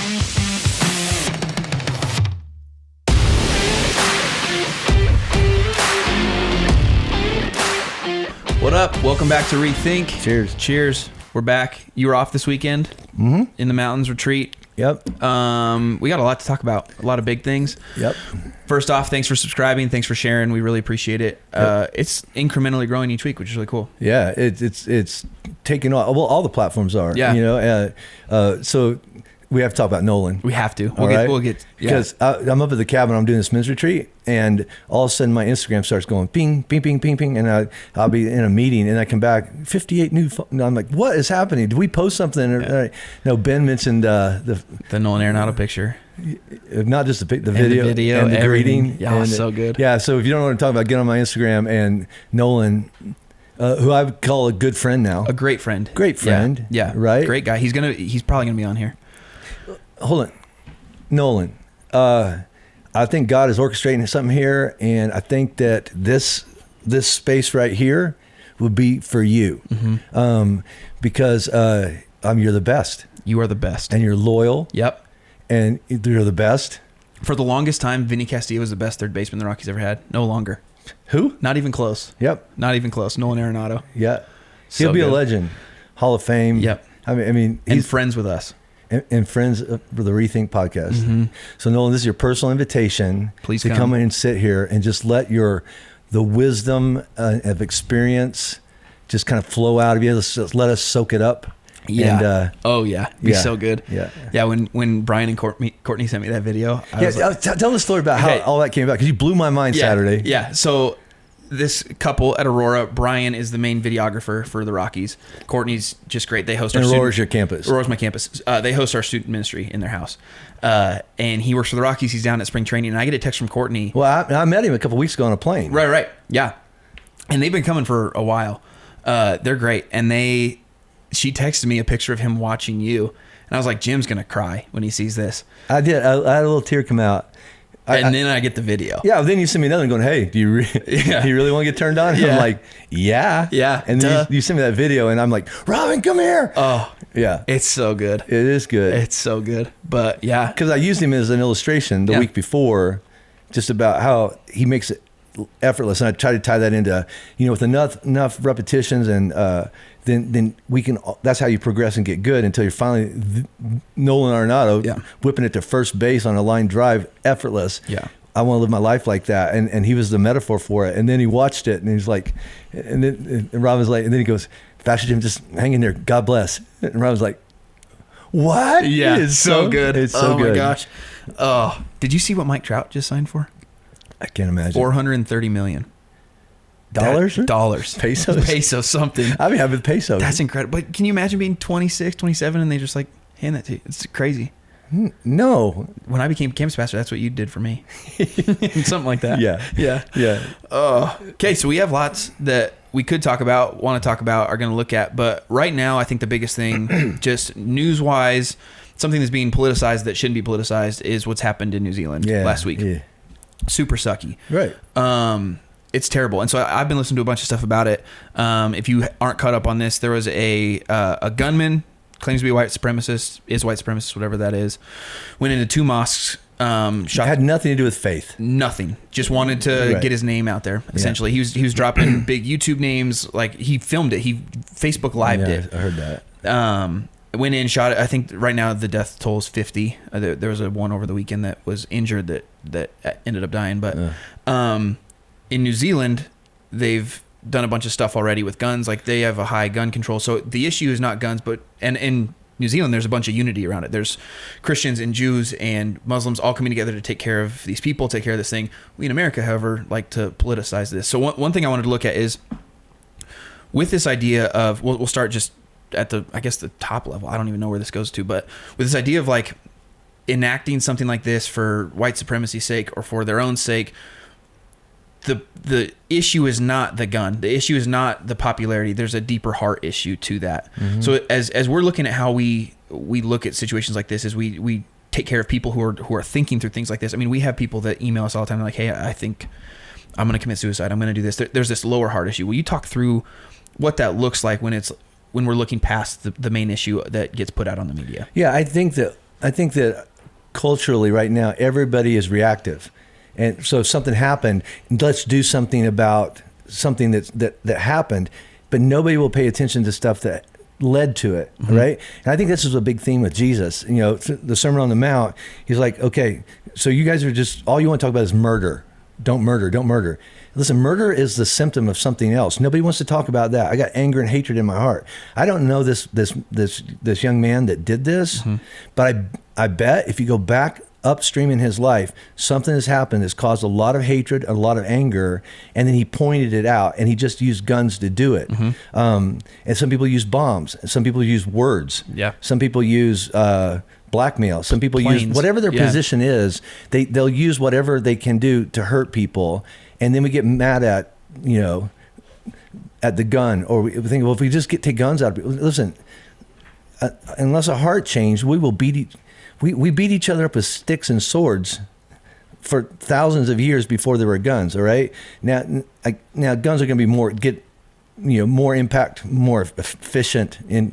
What up? Welcome back to Rethink. Cheers. We're back. You were off this weekend in the mountains retreat. Yep. We got a lot to talk about. A lot of big things. Yep. First off, thanks for subscribing. Thanks for sharing. We really appreciate it. It's incrementally growing each week, which is really cool. Yeah, it's taking off. Well, all the platforms are. Yeah. You know, so we have to talk about Nolan. We have to. We'll get. Yeah. Because I'm up at the cabin. I'm doing this men's retreat, and all of a sudden my Instagram starts going ping, ping, ping, ping, ping, and I'll be in a meeting, and I come back 58 new. I'm like, what is happening? Did we post something? Yeah. No, Ben mentioned the Nolan Arenado picture. Not just the video and the greeting. Yeah, and, so good. Yeah, so if you don't know what I'm talking about, get on my Instagram, and Nolan, who I would call a good friend now. A great friend. Yeah. Right? Great guy. He's probably gonna be on here. Hold on. Nolan, I think God is orchestrating something here, and I think that this space right here would be for you. Because you're the best. You are the best. And you're loyal. Yep. And you're the best. For the longest time, Vinny Castillo was the best third baseman the Rockies ever had. No longer. Who? Not even close. Yep. Not even close. Nolan Arenado. Yeah. So He'll be good. a legend. Hall of Fame. Yep. I mean, And he's friends with us. and friends for the Rethink podcast. So Nolan, this is your personal invitation. Please to come. come in and sit here and just let the wisdom of experience just kind of flow out of you. Let us soak it up. Yeah. And, Be so good. Yeah. Yeah. When Brian and Courtney sent me that video, I was like, tell the story about how all that came about, because you blew my mind Saturday. Yeah. So this couple at Aurora, Brian is the main videographer for the Rockies. Courtney's just great. They host And our Aurora's your campus. Aurora's my campus. They host our student ministry in their house. And he works for the Rockies. He's down at spring training, and I get a text from Courtney. Well, I met him a couple weeks ago on a plane. Right. Yeah. And they've been coming for a while. They're great. And she texted me a picture of him watching you. And I was like, Jim's going to cry when he sees this. I did. I had a little tear come out. Then I get the video. Yeah, then you send me another one going, hey, do you really want to get turned on? And I'm like, yeah. Yeah. And then you send me that video, and I'm like, Robin, come here. Oh, yeah. It's so good. It is good. It's so good. But yeah. Because I used him as an illustration the week before, just about how he makes it effortless. And I try to tie that into, with enough repetitions, and then we can, that's how you progress and get good until you're finally Nolan Arenado whipping it to first base on a line drive, effortless. Yeah. I want to live my life like that. And he was the metaphor for it. And then he watched it, and he's like, and Robin's like, and then he goes, Pastor Jim, just hang in there. God bless. And Robin's like, what? Yeah. It's so good. It's so good. Oh my gosh. Oh, did you see what Mike Trout just signed for? I can't imagine. $430 million. Dollars. Pesos, something. I mean, with pesos. That's incredible. But can you imagine being 26, 27, and they just like hand that to you? It's crazy. No. When I became campus pastor, that's what you did for me. Something like that. Yeah. Okay, so we have lots that we could talk about, want to talk about, are going to look at. But right now, I think the biggest thing, just news-wise, something that's being politicized that shouldn't be politicized, is what's happened in New Zealand last week. Yeah. Super sucky. Right. It's terrible. And so I've been listening to a bunch of stuff about it. If you aren't caught up on this, there was a gunman, claims to be a white supremacist, whatever that is, went into two mosques, shot. Had nothing to do with faith. Nothing. Just wanted to get his name out there, essentially. Yeah. He was dropping big YouTube names. Like, he filmed it. He Facebook Lived it. I heard that. Went in, shot it. I think right now the death toll is 50. There was one over the weekend that was injured that ended up dying. But in New Zealand, they've done a bunch of stuff already with guns. Like, they have a high gun control. So the issue is not guns, and in New Zealand, there's a bunch of unity around it. There's Christians and Jews and Muslims all coming together to take care of these people, take care of this thing. We in America, however, like to politicize this. So one thing I wanted to look at is with this idea of, we'll start just at the top level. I don't even know where this goes to, but with this idea of like enacting something like this for white supremacy's sake or for their own sake, the issue is not the gun. The issue is not the popularity. There's a deeper heart issue to that. Mm-hmm. So as we're looking at how we look at situations like this, is we take care of people who are thinking through things like this. I mean, we have people that email us all the time like, hey, I think I'm going to commit suicide. I'm going to do this. There's this lower heart issue. Will you talk through what that looks like when we're looking past the main issue that gets put out on the media? Yeah, I think that think that culturally right now, everybody is reactive. And so if something happened, let's do something about something that happened, but nobody will pay attention to stuff that led to it, right? And I think this is a big theme with Jesus. You know, the Sermon on the Mount, he's like, okay, so you guys are just, all you want to talk about is murder. Don't murder, don't murder. Listen, murder is the symptom of something else. Nobody wants to talk about that. I got anger and hatred in my heart. I don't know this young man that did this, but I bet if you go back upstream in his life, something has happened that's caused a lot of hatred, a lot of anger, and then he pointed it out, and he just used guns to do it. And some people use bombs. Some people use words. Yeah. Some people use blackmail. Some people use whatever their position is. They'll use whatever they can do to hurt people, and then we get mad at, you know, at the gun, or we think, well, if we just take guns out of people. Listen, unless a heart change, we will beat we beat each other up with sticks and swords for thousands of years before there were guns. All right, now guns are going to be more impact, more efficient in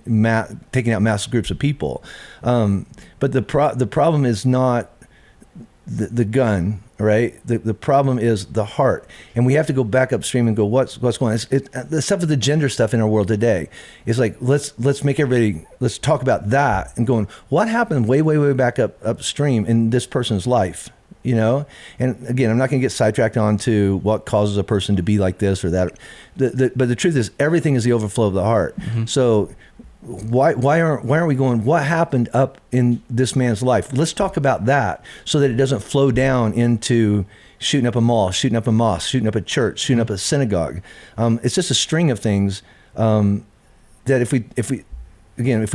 taking out massive groups of people. But the problem is not the gun, right? The problem is the heart, and we have to go back upstream and go, what's going on? The stuff with the gender stuff in our world today is like, let's talk about that and going, what happened way back upstream in this person's life, you know? And again, I'm not going to get sidetracked onto what causes a person to be like this or that. But the truth is, everything is the overflow of the heart. So why aren't we going, what happened up in this man's life? Let's talk about that so that it doesn't flow down into shooting up a mall, shooting up a mosque, shooting up a church, shooting up a synagogue. It's just a string of things that if we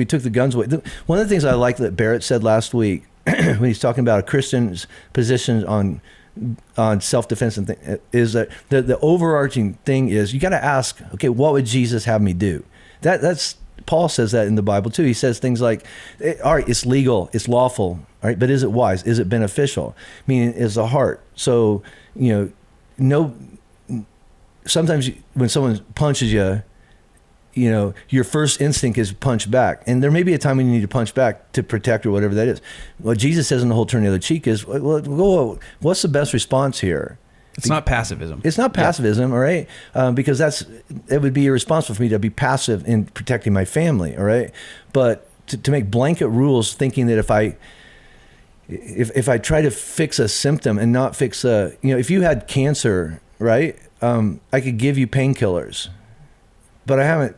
took the guns away. One of the things I like that Barrett said last week when he's talking about a Christian's position on self-defense and is that the overarching thing is, you got to ask, okay, what would Jesus have me do? That's Paul says that in the Bible too. He says things like, all right, it's legal, it's lawful, all right, but is it wise? Is it beneficial? Meaning, is the heart. So, you know, sometimes when someone punches you, you know, your first instinct is punch back. And there may be a time when you need to punch back to protect or whatever that is. What Jesus says in the whole turn the other cheek is, well, what's the best response here? It's not passivism. It's not passivism, all right? Because it would be irresponsible for me to be passive in protecting my family, all right? But to make blanket rules thinking that if I try to fix a symptom and not fix if you had cancer, right? I could give you painkillers, but I haven't.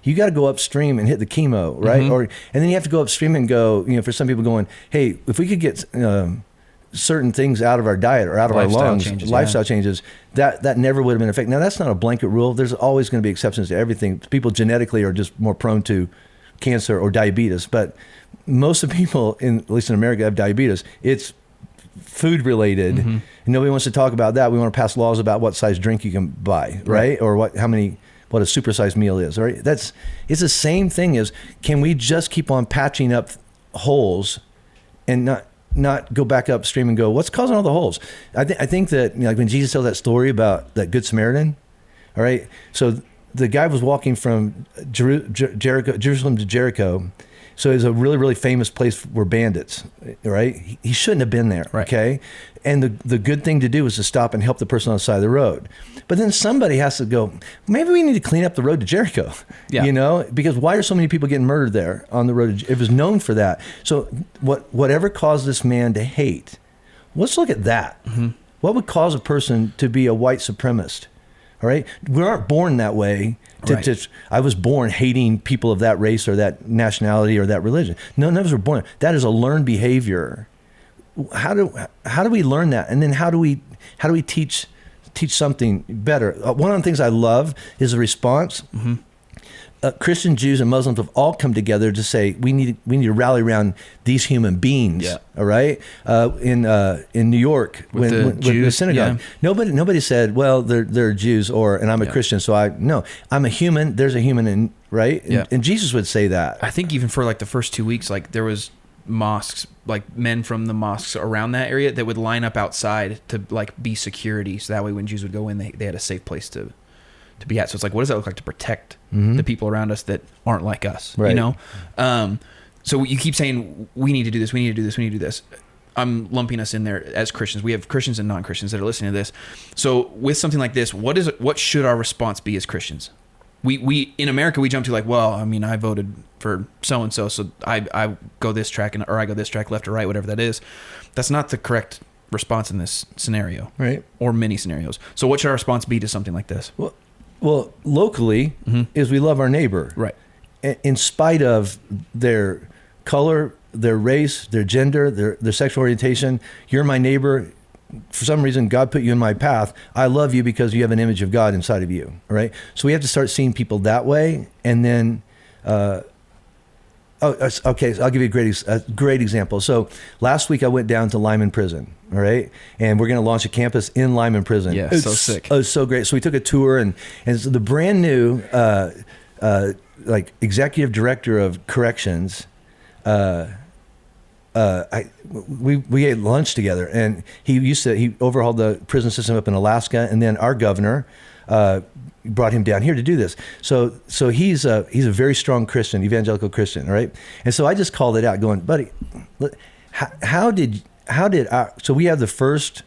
You got to go upstream and hit the chemo, right? And then you have to go upstream and go, you know, for some people going, hey, if we could get certain things out of our diet or out of lifestyle our lungs, changes, lifestyle changes, that never would have been effective. Now, that's not a blanket rule. There's always going to be exceptions to everything. People genetically are just more prone to cancer or diabetes, but most of the people, at least in America, have diabetes. It's food related. And nobody wants to talk about that. We want to pass laws about what size drink you can buy, right? Or what a supersized meal is, right? It's the same thing as, can we just keep on patching up holes and not go back upstream and go, what's causing all the holes? I think that, you know, like when Jesus tells that story about that Good Samaritan, all right? So the guy was walking from Jerusalem to Jericho. So it's a really, really famous place where bandits, right? He shouldn't have been there, right. Okay? And the good thing to do is to stop and help the person on the side of the road. But then somebody has to go, maybe we need to clean up the road to Jericho, you know? Because why are so many people getting murdered there on the road? It was known for that. So whatever caused this man to hate, let's look at that. What would cause a person to be a white supremacist? All right? We aren't born that way. I was born hating people of that race or that nationality or that religion. None of us were born. That is a learned behavior. How do we learn that? And then how do we teach something better? One of the things I love is the response. Christian, Jews, and Muslims have all come together to say we need to rally around these human beings. Yeah. All right. In New York, with the synagogue, nobody said, well, they're Jews and I'm a Christian, so I'm a human. There's a human right. And Jesus would say that. I think even for like the first 2 weeks, like there was mosques, like men from the mosques around that area that would line up outside to like be security, so that way when Jews would go in, they had a safe place to be at. So it's like, what does that look like to protect the people around us that aren't like us? Right. You know, So you keep saying we need to do this, we need to do this, we need to do this. I'm lumping us in there as Christians. We have Christians and non-Christians that are listening to this. So with something like this, what should our response be as Christians? We in America, we jump to like, well, I mean, I voted for so-and-so, so I go this track or I go this track, left or right, whatever that is. That's not the correct response in this scenario. Right. Or many scenarios. So what should our response be to something like this? Well, locally is we love our neighbor. Right. In spite of their color, their race, their gender, their sexual orientation. You're my neighbor. For some reason, God put you in my path. I love you because you have an image of God inside of you, right? So we have to start seeing people that way. And then, okay, so I'll give you a great example. So last week I went down to Lyman Prison, all right? And we're going to launch a campus in Lyman Prison. Yeah, so sick. Oh, so great. So we took a tour, and so the brand new like executive director of corrections, we ate lunch together, and he overhauled the prison system up in Alaska, and then our governor brought him down here to do this. So he's a very strong Christian, evangelical Christian, all right? And so I just called it out, going, buddy, so we have the first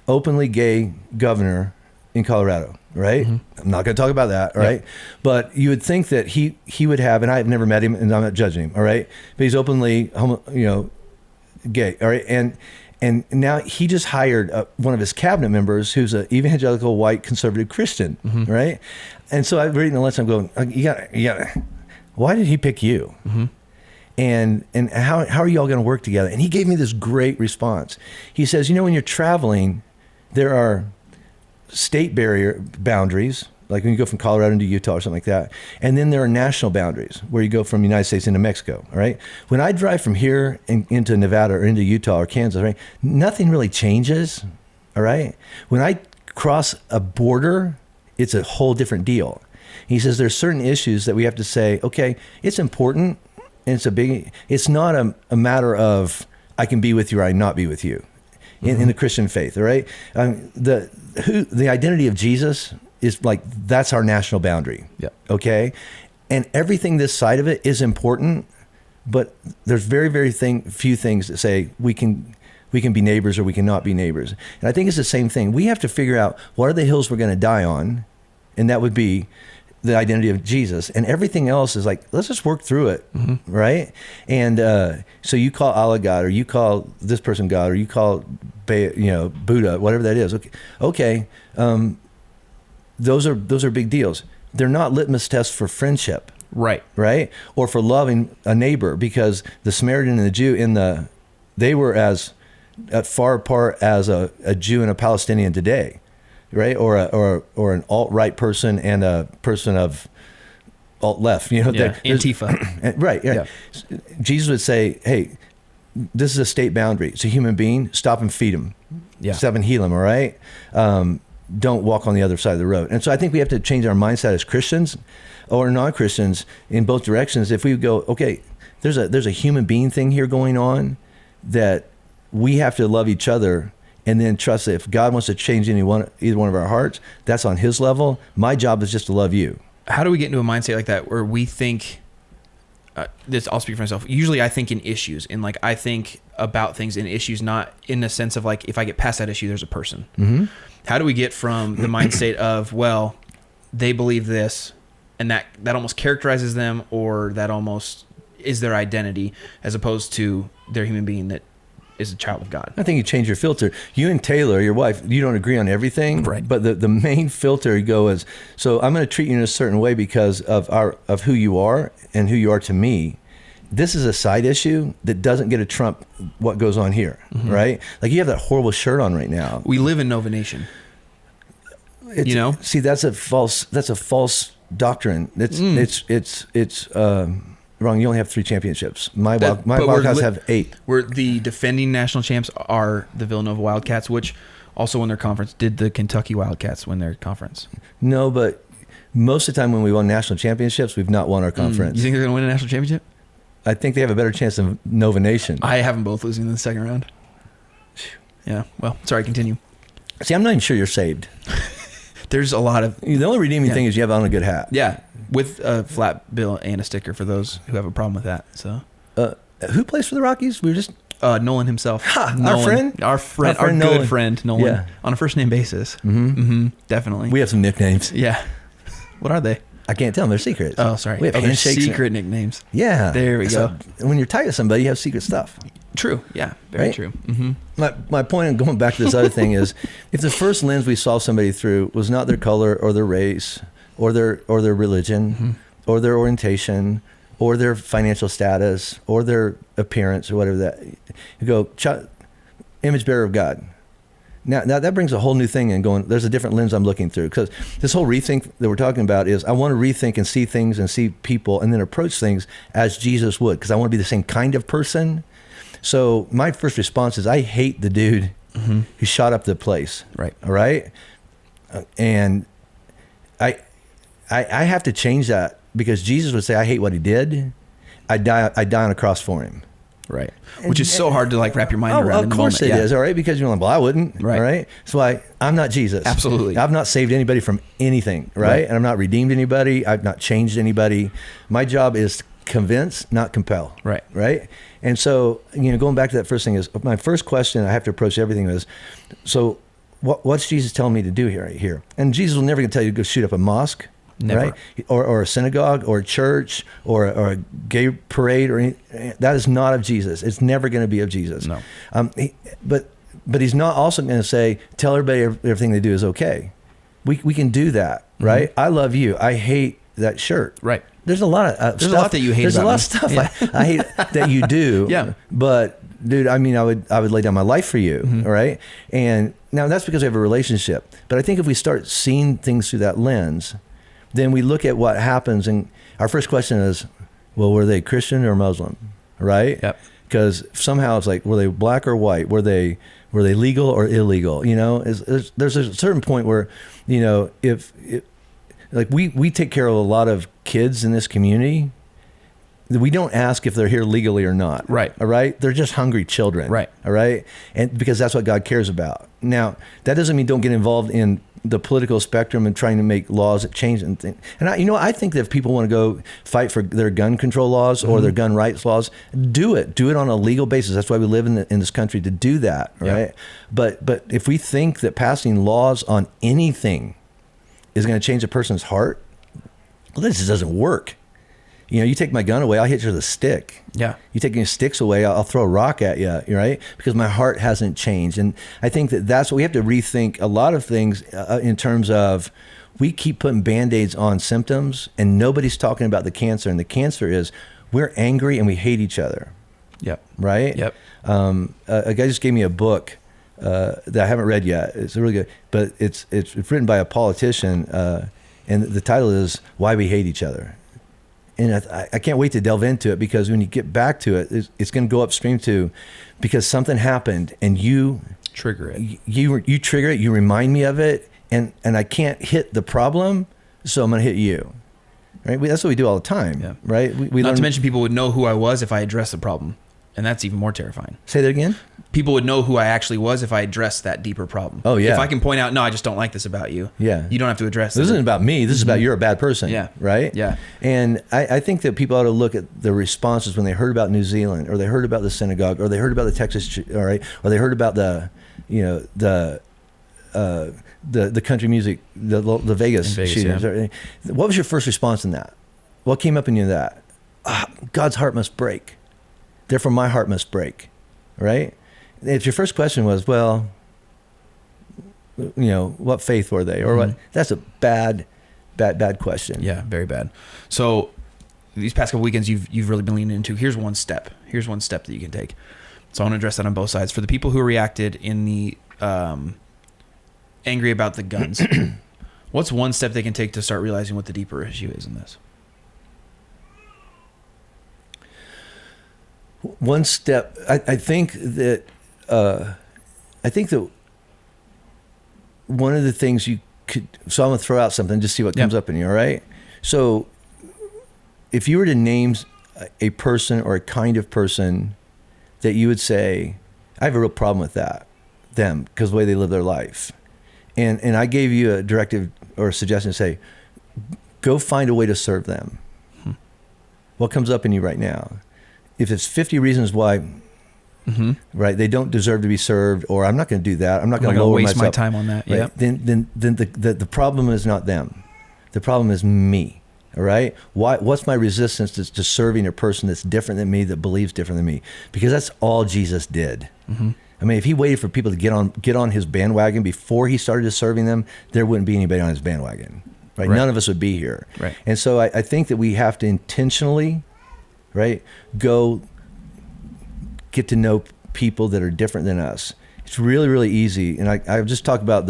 openly gay governor in Colorado, right? Mm-hmm. I'm not going to talk about that, all right? But you would think that he would have, and I've never met him, and I'm not judging him, all right? But he's openly gay, all right? And now he just hired one of his cabinet members who's an evangelical white conservative Christian, right? And so I'm reading the list, I'm going, why did he pick you? Mm-hmm. And how are you all going to work together? And he gave me this great response. He says, when you're traveling, there are state boundaries, like when you go from Colorado into Utah or something like that. And then there are national boundaries where you go from the United States into Mexico, all right? When I drive from here into Nevada or into Utah or Kansas, right, nothing really changes, all right? When I cross a border, it's a whole different deal. He says there's certain issues that we have to say, okay, it's important, and it's not a matter of I can be with you or I not be with you in the Christian faith, all right? The identity of Jesus is like, that's our national boundary. Yeah. Okay. And everything this side of it is important, but there's very, very few things that say we can be neighbors or we cannot be neighbors. And I think it's the same thing. We have to figure out what are the hills we're going to die on. And that would be the identity of Jesus, and everything else is like, let's just work through it. Right. And, so you call Allah God, or you call this person God, or you call, Buddha, whatever that is. Okay. Those are big deals. They're not litmus tests for friendship. Right. Or for loving a neighbor, because the Samaritan and the Jew they were as far apart as a Jew and a Palestinian today, right? Or an alt-right person and a person of alt-left, Antifa. Right. Yeah. Jesus would say, hey, this is a state boundary. It's a human being. Stop and feed him. Yeah. Stop and heal him. All right. Don't walk on the other side of the road. And so I think we have to change our mindset as Christians or non-Christians in both directions. If we go, okay, there's a human being thing here going on, that we have to love each other, and then trust that if God wants to change either one of our hearts, that's on his level. My job is just to love you. How do we get into a mindset like that where we think, I'll speak for myself. Usually I think in issues, and like I think about things in issues, not in the sense of like, if I get past that issue, there's a person. Mm-hmm. How do we get from the mindset of, well, they believe this, and that almost characterizes them, or that almost is their identity, as opposed to their human being that is a child of God? I think you change your filter. You and Taylor, your wife, you don't agree on everything, right? But the main filter you go is, so I'm going to treat you in a certain way because of who you are and who you are to me. This is a side issue that doesn't get to trump what goes on here, right? Like, you have that horrible shirt on right now. We live in Nova Nation. See, that's a false doctrine. It's wrong. You only have 3 championships. My Wildcats have 8. We're the defending national champs are the Villanova Wildcats, which also won their conference. Did the Kentucky Wildcats win their conference? No, but most of the time when we won national championships, we've not won our conference. You think they're going to win a national championship? I think they have a better chance than Nova Nation. I have them both losing in the second round. Yeah. Well, sorry, continue. See, I'm not even sure you're saved. There's a lot of... The only redeeming thing is you have on a good hat. Yeah. With a flat bill and a sticker for those who have a problem with that. So Who plays for the Rockies? We were just Nolan himself. Nolan, our good Nolan. friend Nolan. Yeah. On a first name basis. Definitely. We have some nicknames. Yeah. What are they? I can't tell them. They're secrets. Oh, sorry. We have they're handshakes. secret nicknames. Yeah. There we go. When you're tight with somebody, you have secret stuff. True. Yeah. Very Right? true. My point in going back to this other thing is, if the first lens we saw somebody through was not their color or their race or their religion or their orientation or their financial status or their appearance or whatever that, you go, image bearer of God. Now that brings a whole new thing in going, there's a different lens I'm looking through, because this whole rethink that we're talking about is I want to rethink and see things and see people and then approach things as Jesus would, because I want to be the same kind of person. So my first response is I hate the dude who shot up the place. Right. All right. And I have to change that, because Jesus would say, I hate what he did. I die on a cross for him. Right. Which is so hard to like wrap your mind around. Of course it is. All right. Because you're like, well, I wouldn't. Right. All right. That's why I'm not Jesus. Absolutely. I've not saved anybody from anything. Right. And I'm not redeemed anybody. I've not changed anybody. My job is to convince, not compel. Right. Right. And so, going back to that first thing is, my first question I have to approach everything is, so what's Jesus telling me to do here? And Jesus will never going to tell you to go shoot up a mosque. Never. Right? Or a synagogue or a church or a gay parade or that is not of Jesus. It's never going to be of Jesus. No. But he's not also going to say, tell everybody everything they do is okay. We can do that, right? I love you. I hate that shirt. Right. There's a lot of there's a lot that you hate. There's about a lot of stuff I hate that you do. Yeah. But dude, I mean, I would lay down my life for you. All right. And now that's because we have a relationship. But I think if we start seeing things through that lens, then we look at what happens, and our first question is, well, were they Christian or Muslim, right? Yep. Because somehow it's like, were they black or white? Were they legal or illegal? There's a certain point where, if like we take care of a lot of kids in this community, we don't ask if they're here legally or not. Right. All right. They're just hungry children. Right. All right. And because that's what God cares about. Now, that doesn't mean don't get involved in the political spectrum and trying to make laws that change and things. And I think that if people want to go fight for their gun control laws or their gun rights laws, do it on a legal basis. That's why we live in this country, to do that. Right. Yeah. But if we think that passing laws on anything is going to change a person's heart, well, this just doesn't work. You take my gun away, I'll hit you with a stick. Yeah. You take your sticks away, I'll throw a rock at you, right? Because my heart hasn't changed. And I think that's what we have to rethink a lot of things in terms of, we keep putting Band-Aids on symptoms and nobody's talking about the cancer. And the cancer is, we're angry and we hate each other. Yep. Right? Yep. A guy just gave me a book that I haven't read yet. It's really good, but it's written by a politician, and the title is Why We Hate Each Other. And I can't wait to delve into it, because when you get back to it, it's going to go upstream to, because something happened and you trigger it. You trigger it. You remind me of it, and I can't hit the problem, so I'm going to hit you. Right? That's what we do all the time. Yeah. Right? We Not to mention, people would know who I was if I addressed the problem, and that's even more terrifying. Say that again. People would know who I actually was if I addressed that deeper problem. Oh, yeah. If I can point out, no, I just don't like this about you. Yeah. You don't have to address this. This isn't about me. This is about you're a bad person. Yeah. Right? Yeah. And I think that people ought to look at the responses when they heard about New Zealand, or they heard about the synagogue, or they heard about the Texas, all right, or they heard about the country music, the Vegas shootings. Yeah. What was your first response in that? What came up in you in that? God's heart must break. Therefore, my heart must break. Right? If your first question was, well, what faith were they, or what? That's a bad question. Yeah, very bad. So these past couple weekends, you've really been leaning into. Here's one step that you can take. So I want to address that on both sides. For the people who reacted in the angry about the guns, what's one step they can take to start realizing what the deeper issue is in this? One step, I think that one of the things you could, so I'm going to throw out something, just see what comes up in you, all right? So if you were to name a person or a kind of person that you would say, I have a real problem with them, because the way they live their life. And I gave you a directive or a suggestion to say, go find a way to serve them. What comes up in you right now? if it's 50 reasons why, right, they don't deserve to be served, or I'm not going to do that. I'm not going to waste my time on that. Right? Yeah. Then the problem is not them. The problem is me. All right. What's my resistance to serving a person that's different than me, that believes different than me? Because that's all Jesus did. I mean, if he waited for people to get on his bandwagon before he started serving them, there wouldn't be anybody on his bandwagon. Right? None of us would be here. Right. And so I think that we have to intentionally, right, go get to know people that are different than us. It's really, really easy. And I just talk about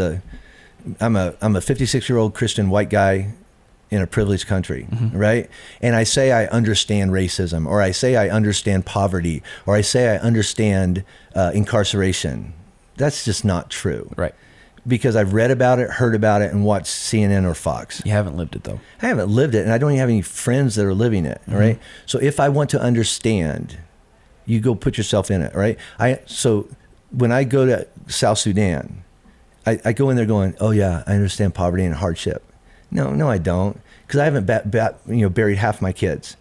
I'm a 56-year-old Christian white guy in a privileged country, right? And I say I understand racism, or I say I understand poverty, or I say I understand incarceration. That's just not true. Right. Because I've read about it, heard about it, and watched CNN or Fox. You haven't lived it, though. I haven't lived it, and I don't even have any friends that are living it, all right? So if I want to understand, you go put yourself in it, right? So when I go to South Sudan, I go in there going, oh yeah, I understand poverty and hardship. No, I don't, because I haven't buried half my kids,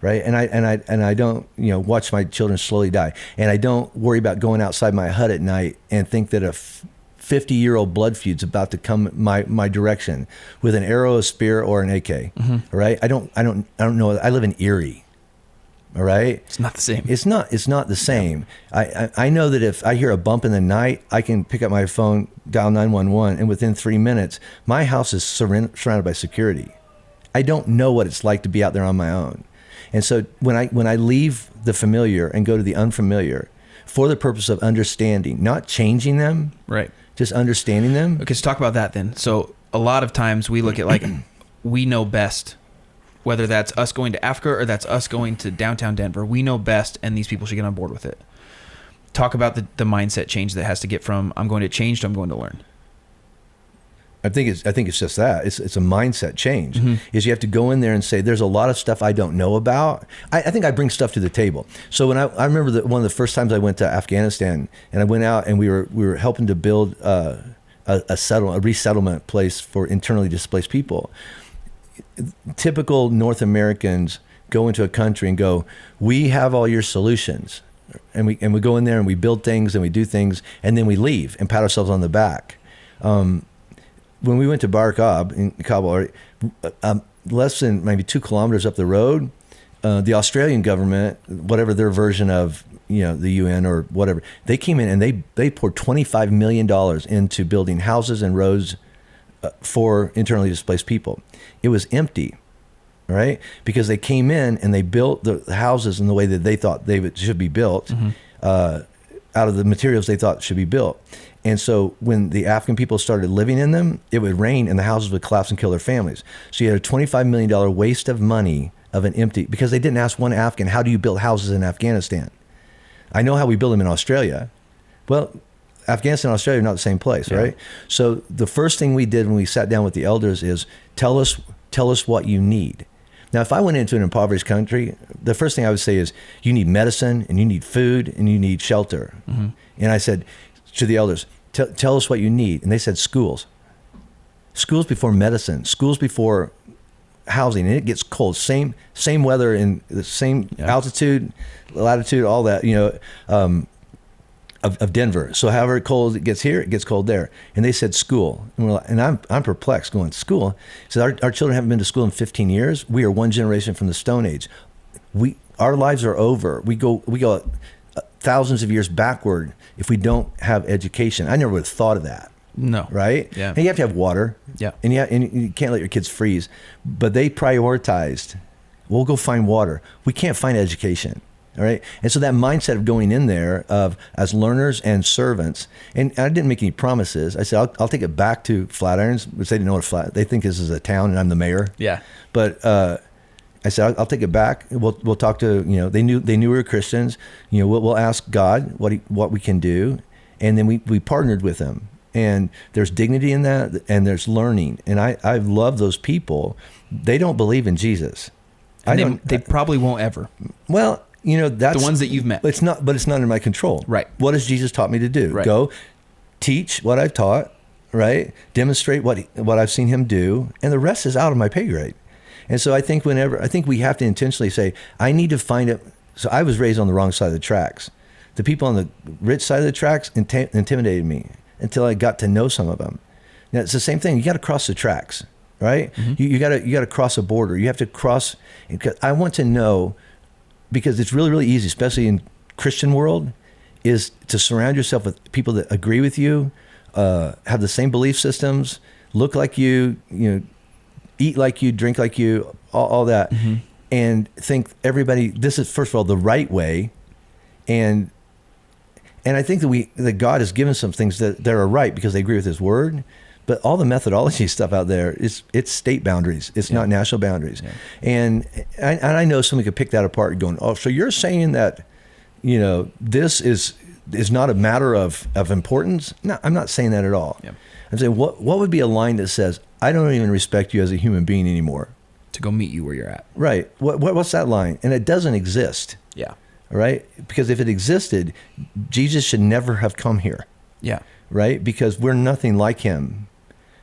right? And I don't watch my children slowly die, and I don't worry about going outside my hut at night and think that a 50-year-old blood feud's about to come my direction with an arrow, a spear, or an AK. Right? I don't know. I live in Erie. All right. It's not the same. It's not the same. I know that if I hear a bump in the night, I can pick up my phone, dial 911, and within 3 minutes, my house is surrounded by security. I don't know what it's like to be out there on my own. And so when I leave the familiar and go to the unfamiliar for the purpose of understanding, not changing them, right, just understanding them. Okay, so talk about that then. So a lot of times we look at like we know best, whether that's us going to Africa or that's us going to downtown Denver. We know best, and these people should get on board with it. Talk about the mindset change that has to get from I'm going to change to I'm going to learn. I think it's just that. It's a mindset change. Is you have to go in there and say, there's a lot of stuff I don't know about. I think I bring stuff to the table. So when I remember that one of the first times I went to Afghanistan, and I went out and we were helping to build a resettlement place for internally displaced people. Typical North Americans go into a country and go, we have all your solutions. And we go in there and we build things and we do things, and then we leave and pat ourselves on the back. When we went to Barkab in Kabul, less than maybe 2 kilometers up the road, the Australian government, whatever their version of the UN or whatever, they came in and they poured $25 million into building houses and roads for internally displaced people. It was empty, right? Because they came in and they built the houses in the way that they thought they should be built, out of the materials they thought should be built. And so when the African people started living in them, it would rain and the houses would collapse and kill their families. So you had a $25 million waste of money of an empty, because they didn't ask one Afghan, how do you build houses in Afghanistan? I know how we build them in Australia. Well, Afghanistan and Australia are not the same place, right? So the first thing we did when we sat down with the elders is tell us what you need. Now, if I went into an impoverished country, the first thing I would say is you need medicine and you need food and you need shelter. And I said to the elders, tell us what you need. And they said schools. Schools before medicine, schools before housing. And it gets cold. Same weather in the same altitude, latitude, all that, of Denver. So however cold it gets here, it gets cold there. And they said school. And I'm perplexed going, school? So our children haven't been to school in 15 years. We are one generation from the Stone Age. Our lives are over. We go thousands of years backward if we don't have education. I never would have thought of that. No. Right? Yeah. And you have to have water. Yeah. And you can't let your kids freeze. But they prioritized, we'll go find water. We can't find education. All right. And so that mindset of going in there as learners and servants, and I didn't make any promises. I said, I'll take it back to Flatirons, which they didn't know what they think this is a town and I'm the mayor. Yeah. But I said, I'll take it back. We'll talk to, they knew we were Christians. We'll ask God what we can do. And then we partnered with them. And there's dignity in that, and there's learning. And I love those people. They don't believe in Jesus. They probably won't ever. Well, that's the ones that you've met. But it's not in my control. Right. What has Jesus taught me to do? Right. Go teach what I've taught, right? Demonstrate what I've seen him do, and the rest is out of my pay grade. And so I think we have to intentionally say, I need to find So I was raised on the wrong side of the tracks. The people on the rich side of the tracks intimidated me until I got to know some of them. Now, it's the same thing. You got to cross the tracks, right? Mm-hmm. You got to cross a border. You have to cross. I want to know, because it's really, really easy, especially in Christian world, is to surround yourself with people that agree with you, have the same belief systems, look like you, eat like you, drink like you, all that, mm-hmm. and think everybody, this is, first of all, the right way. And I think that God has given some things that are right because they agree with his word, but all the methodology stuff out there, it's state boundaries. It's not national boundaries. Yeah. And I know somebody could pick that apart going, oh, so you're saying that, this is not a matter of importance? No, I'm not saying that at all. Yeah. I'm saying, what would be a line that says, I don't even respect you as a human being anymore? To go meet you where you're at. Right. What's that line? And it doesn't exist. Yeah. Right? Because if it existed, Jesus should never have come here. Yeah. Right? Because we're nothing like him.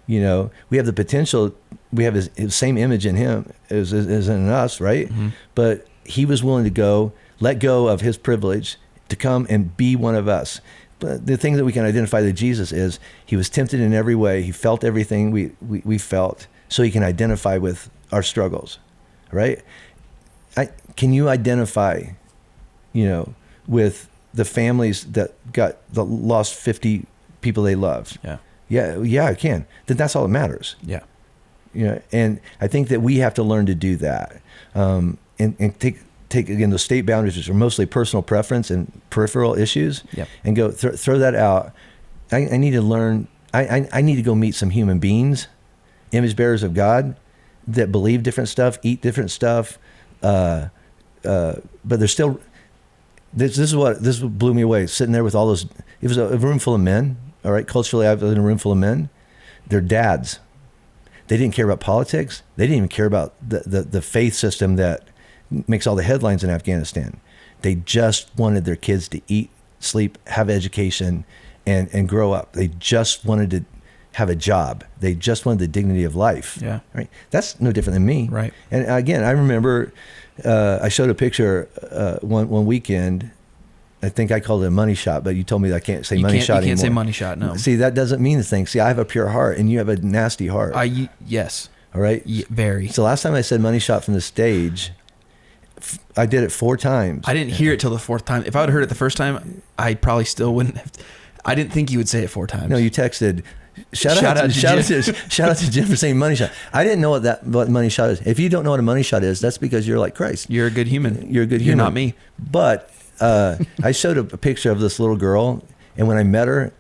We have the potential, we have his same image in him as in us, right? Mm-hmm. But he was willing to let go of his privilege to come and be one of us. But the thing that we can identify that Jesus is, he was tempted in every way. He felt everything we felt, so he can identify with our struggles, right? Can you identify, with the families that lost 50 people they loved? Yeah, I can. Then that's all that matters. Yeah. And I think that we have to learn to do that, and take again those state boundaries, which are mostly personal preference and peripheral issues, and go throw that out. I need to learn. I need to go meet some human beings, image bearers of God, that believe different stuff, eat different stuff, but they're still. This is what blew me away. Sitting there with all those, it was a room full of men. All right, culturally, I was in a room full of men. They're dads. They didn't care about politics. They didn't even care about the faith system that makes all the headlines in Afghanistan. They just wanted their kids to eat, sleep, have education, and grow up. They just wanted to have a job. They just wanted the dignity of life. Yeah. Right. That's no different than me. Right. And again, I remember I showed a picture one weekend. I think I called it a money shot, but you told me that I can't say money shot anymore. You can't say money shot, no. See, that doesn't mean a thing. See, I have a pure heart, and you have a nasty heart. Yes. All right? Very. So last time I said money shot from the stage, I did it 4 times. I didn't hear it till the 4th time. If I would have heard it the first time, I probably still wouldn't have. I didn't think you would say it 4 times. No, you texted, shout out to Jim for saying money shot. I didn't know what money shot is. If you don't know what a money shot is, that's because you're like Christ. You're a good human. You're a good human. You're not me. But I showed a picture of this little girl, and when I met her,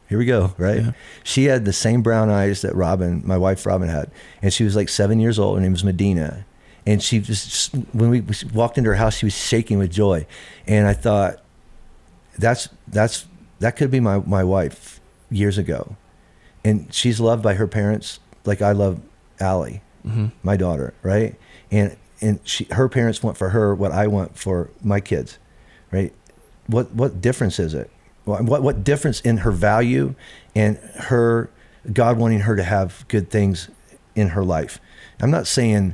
here we go, right? Yeah. She had the same brown eyes that my wife Robin had, and she was like 7 years old. Her name was Medina, and she just when we walked into her house, she was shaking with joy, and I thought, that could be my wife years ago, and she's loved by her parents like I love Allie, mm-hmm. my daughter, right? And her parents want for her what I want for my kids, right? What difference is it? What difference in her value and her God wanting her to have good things in her life? I'm not saying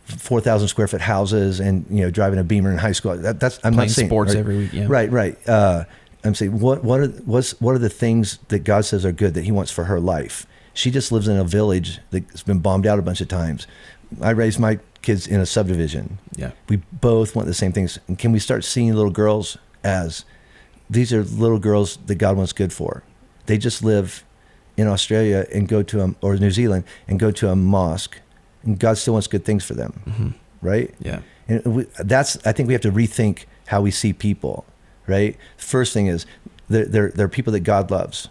4,000 square foot houses and driving a Beamer in high school. I'm not saying sports right? every week. Yeah. Right. I'm saying what are the things that God says are good that He wants for her life? She just lives in a village that's been bombed out a bunch of times. I raised my kids in a subdivision. Yeah. We both want the same things. And can we start seeing little girls as these are little girls that God wants good for? They just live in Australia and or New Zealand and go to a mosque, and God still wants good things for them. Mm-hmm. Right? Yeah. And I think we have to rethink how we see people, right? First thing is they're people that God loves.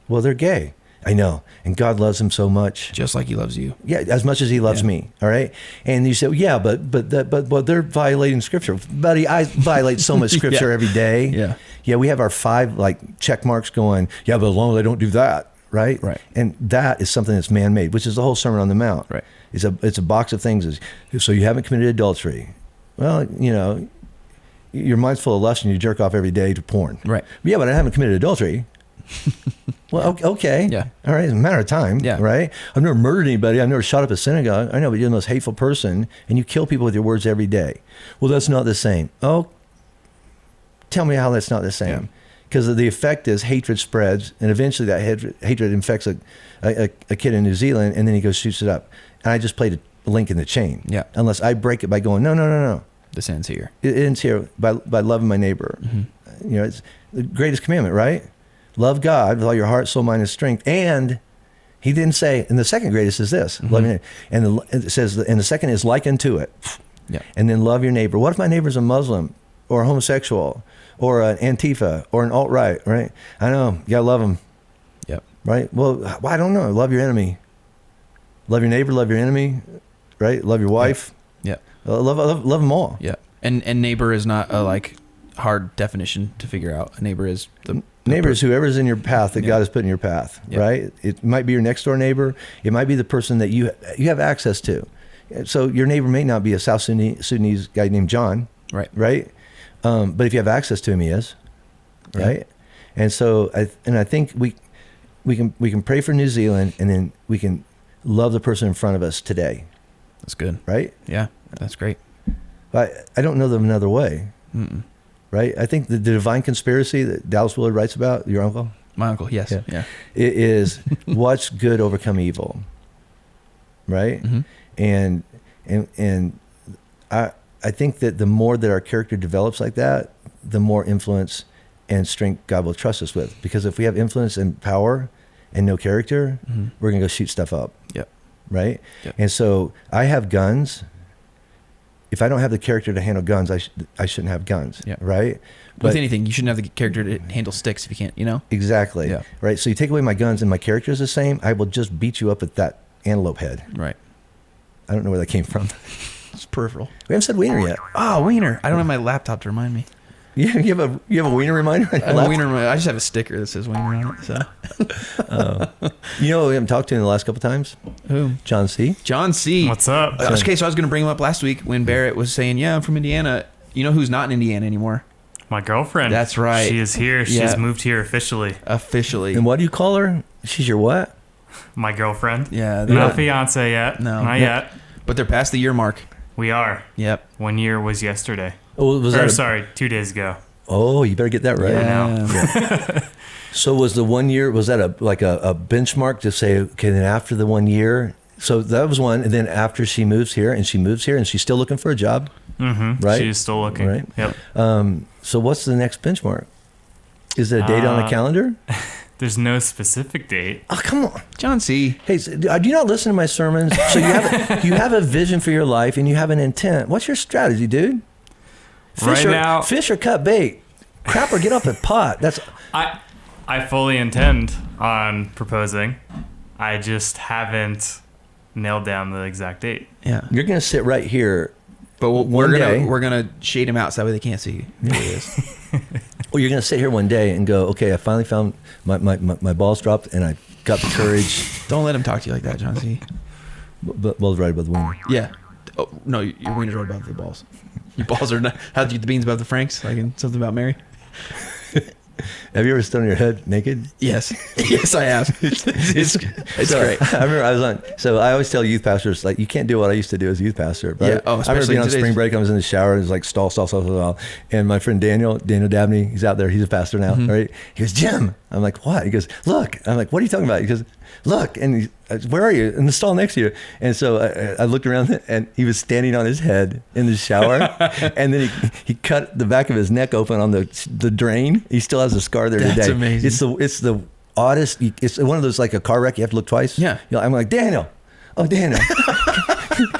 Well, they're gay. I know. And God loves them so much. Just like He loves you. Yeah, as much as He loves me. All right. And you say, yeah, but they're violating Scripture. Buddy, I violate so much Scripture every day. Yeah. Yeah, we have our 5 check marks going, yeah, but as long as I don't do that. Right. Right. And that is something that's man-made, which is the whole Sermon on the Mount. Right. It's a box of things. So you haven't committed adultery. Well, your mind's full of lust and you jerk off every day to porn. Right. Yeah, but I haven't committed adultery. Well, okay. Yeah. All right. It's a matter of time. Yeah. Right. I've never murdered anybody. I've never shot up a synagogue. I know, but you're the most hateful person and you kill people with your words every day. Well, that's not the same. Oh, tell me how that's not the same. Because the effect is hatred spreads, and eventually that hatred infects a kid in New Zealand, and then he goes shoots it up. And I just played a link in the chain. Yeah. Unless I break it by going, no. This ends here. It ends here by loving my neighbor. Mm-hmm. You know, it's the greatest commandment, right? Love God with all your heart, soul, mind, and strength. And he didn't say, and the second greatest is this, loving it. And it says, and the second is like unto it. Yeah. And then love your neighbor. What if my neighbor's a Muslim or a homosexual or an Antifa or an alt-right, right? I know, you gotta love them. Yep. Right? Well, I don't know. Love your enemy. Love your neighbor, love your enemy, right? Love your wife. Yep. Love them all. Yeah. And neighbor is not a like hard definition to figure out. A neighbor is the neighbor is whoever's in your path that God has put in your path, Yeah. right? It might be your next door neighbor. It might be the person that you have access to. So your neighbor may not be a South Sudanese guy named John, Right. right? But if you have access to him, he is, right? Yeah. And so I think we can pray for New Zealand, and then we can love the person in front of us today. That's good. Right? Yeah. That's great. But I don't know them another way. Mm-mm. Right? I think the divine conspiracy that Dallas Willard writes about, your uncle? My uncle, yes. Yeah. It is watch good overcome evil. Right? Mm-hmm. And I think that the more that our character develops like that, the more influence and strength God will trust us with. Because if we have influence and power and no character, we're going to go shoot stuff up. Yep. Right? Yep. And so I have guns. If I don't have the character to handle guns, I shouldn't have guns. Yeah. Right? With anything, you shouldn't have the character to handle sticks if you can't, you know? Exactly. Yeah. Right? So you take away my guns and my character is the same, I will just beat you up with that antelope head. Right. I don't know where that came from. It's peripheral. We haven't said wiener yet. Oh, wiener. I don't have my laptop to remind me. Yeah, you have a wiener reminder on your laptop? Wiener, I just have a sticker that says wiener on it. So. You know what we haven't talked to in the last couple of times? Who? John C. What's up? Okay, so I was going to bring him up last week when Barrett was saying, yeah, I'm from Indiana. You know who's not in Indiana anymore? My girlfriend. That's right. She is here. She's moved here officially. Officially. And what do you call her? She's your what? My girlfriend. Yeah. Not fiance yet. No. Not yet. But they're past the year mark. We are. Yep. 1 year was yesterday. Oh, was sorry, 2 days ago. Oh, you better get that right. Yeah. So was the 1 year, was that a benchmark to say, okay, then after the 1 year, so that was one, and then after she moves here, and she's still looking for a job, right? She's still looking. Right. Yep. So what's the next benchmark? Is it a date on the calendar? There's no specific date. Oh, come on. John C. Hey, do you not listen to my sermons? So you have a vision for your life, and you have an intent. What's your strategy, dude? Fish or cut bait. Crap or get off the pot. That's I fully intend on proposing. I just haven't nailed down the exact date. Yeah. You're gonna sit right here, but we're gonna shade him out so that way they can't see who he is. Or you're gonna sit here one day and go, okay, I finally found my balls dropped and I got the courage. Don't let him talk to you like that, John C. Balls right above the wiener. Yeah. Oh, no, your wiener's right above the balls. Your balls are not. How'd you eat the beans above the Franks? Like in Something About Mary? Have you ever stood on your head naked? Yes. Yes, I have. It's great. I remember so I always tell youth pastors, like, you can't do what I used to do as a youth pastor. But yeah. I remember being on spring break, I was in the shower, and it was like stall. And my friend Daniel Dabney, he's out there, he's a pastor now, right? He goes, Jim. I'm like, what? He goes, look. I'm like, what are you talking about? He goes, look. And where are you? In the stall next to you. And so I looked around, and he was standing on his head in the shower. And then he cut the back of his neck open on the drain. He still has a scar there today. That's amazing. It's the oddest. It's one of those, like a car wreck. You have to look twice. Yeah. You know, I'm like, Daniel. Oh, Daniel.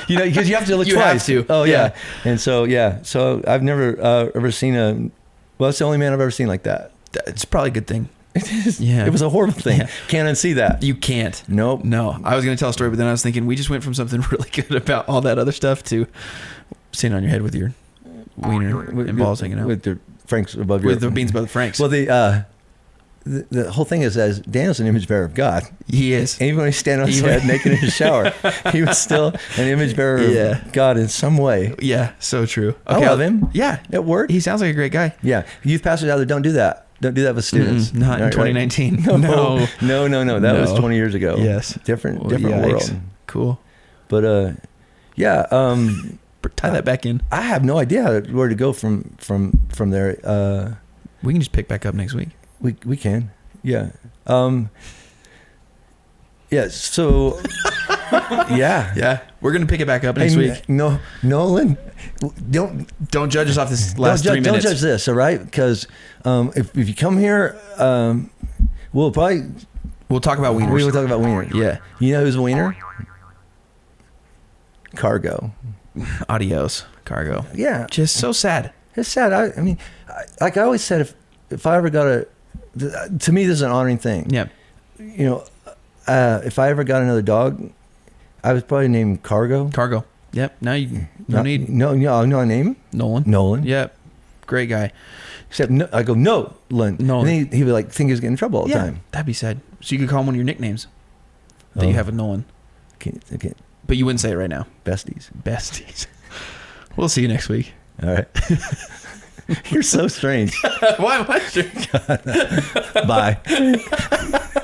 You know, because you have to look twice. You have to. Oh, yeah. And so, yeah. So I've never ever seen it's the only man I've ever seen like that. It's probably a good thing. It is. Yeah. It was a horrible thing. Yeah. Can't unsee that. You can't. Nope. No. I was going to tell a story, but then I was thinking we just went from something really good about all that other stuff to sitting on your head with your wiener and balls hanging out. With the Franks above your... With the beans above the Franks. Well, the whole thing is, as Daniel's an image bearer of God. He is. Even when he's standing on his head naked in his shower, he was still an image bearer of God in some way. Yeah, so true. Okay, I love him. Yeah. It worked. He sounds like a great guy. Yeah. Youth pastors out there, don't do that. Don't do that with students. Not in 2019. No. No. That was 20 years ago. Yes. Different Yikes. world. Cool. But yeah. Tie that back in. I have no idea where to go from there. We can just pick back up next week. We can. Yeah. Yeah. So. Yeah. We're gonna pick it back up next week. No, Nolan, Don't judge us off this last 3 minutes. Don't judge this, all right? Because if you come here, we'll talk about wieners. We'll talk about wieners. Yeah. You know who's a wiener? Cargo. Adios, Cargo. Yeah. Just so sad. It's sad. I mean, like I always said, if I ever got to me, this is an honoring thing. Yeah. You know, if I ever got another dog, I would probably name Cargo. Cargo. Yep. Now you no need. No, I name him? Nolan. Yep. Great guy. Except I go, Nolan. Nolan. And he would like think he was getting in trouble all the time. That'd be sad. So you could call him one of your nicknames that you have with Nolan. Okay. But you wouldn't say it right now. Besties. We'll see you next week. All right. You're so strange. Why am I strange? Bye.